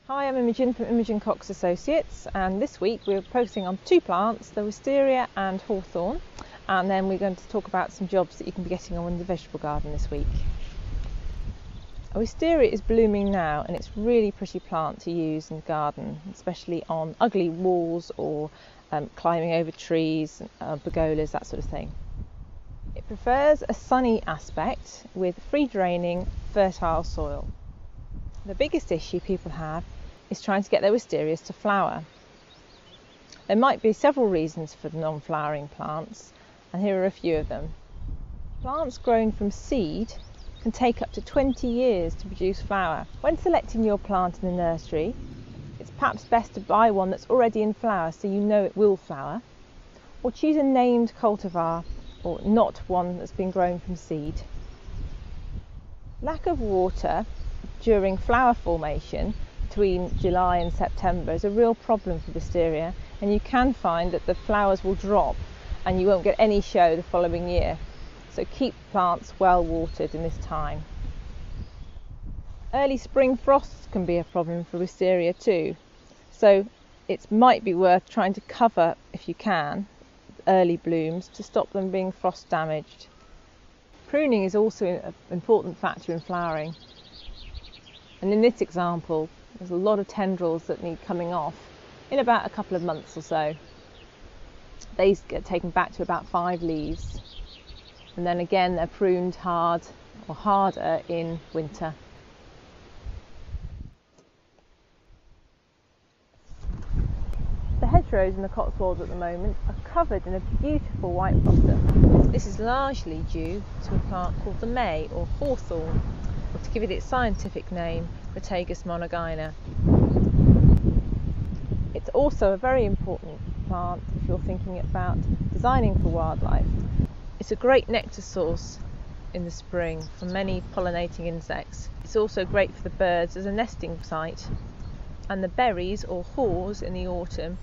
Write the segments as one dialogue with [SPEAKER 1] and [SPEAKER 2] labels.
[SPEAKER 1] Hi, I'm Imogen from Imogen Cox Associates, and this week we're focusing on two plants, the wisteria and hawthorn, and then we're going to talk about some jobs that you can be getting on in the vegetable garden this week. A wisteria is blooming now, and it's a really pretty plant to use in the garden, especially on ugly walls or climbing over trees, pergolas, that sort of thing. It prefers a sunny aspect with free draining, fertile soil. The biggest issue people have is trying to get their wisterias to flower. There might be several reasons for non-flowering plants, and here are a few of them. Plants grown from seed can take up to 20 years to produce flower. When selecting your plant in the nursery, it's perhaps best to buy one that's already in flower so you know it will flower, or choose a named cultivar or not one that's been grown from seed. Lack of water during flower formation between July and September is a real problem for wisteria, and you can find that the flowers will drop and you won't get any show the following year. So keep plants well watered in this time. Early spring frosts can be a problem for wisteria too, so it might be worth trying to cover, if you can, early blooms to stop them being frost damaged. Pruning is also an important factor in flowering, and in this example there's a lot of tendrils that need coming off in about a couple of months or so. These get taken back to about 5 leaves, and then again they're pruned hard or harder in winter. The hedgerows in the Cotswolds at the moment are covered in a beautiful white blossom. This is largely due to a plant called the May or hawthorn, or to give it its scientific name, Protegus monogyna. It's also a very important plant if you're thinking about designing for wildlife. It's a great nectar source in the spring for many pollinating insects. It's also great for the birds as a nesting site, and the berries or haws in the autumn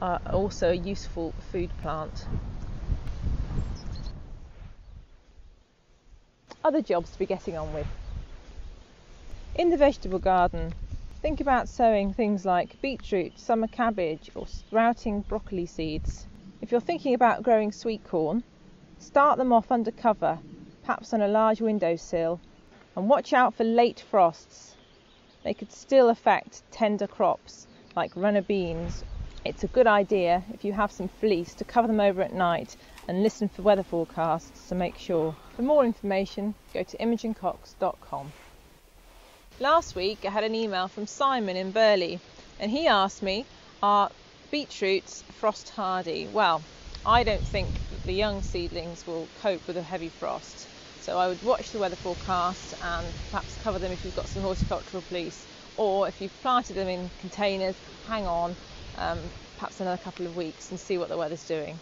[SPEAKER 1] are also a useful food plant. Other jobs to be getting on with. In the vegetable garden, think about sowing things like beetroot, summer cabbage, or sprouting broccoli seeds. If you're thinking about growing sweet corn, start them off under cover, perhaps on a large windowsill, and watch out for late frosts. They could still affect tender crops like runner beans. It's a good idea, if you have some fleece, to cover them over at night and listen for weather forecasts to make sure. For more information, go to imogencox.com. Last week I had an email from Simon in Burley, and he asked me, are beetroots frost hardy? Well, I don't think that the young seedlings will cope with a heavy frost, so I would watch the weather forecast and perhaps cover them if you've got some horticultural fleece, or if you've planted them in containers, hang on perhaps another couple of weeks and see what the weather's doing.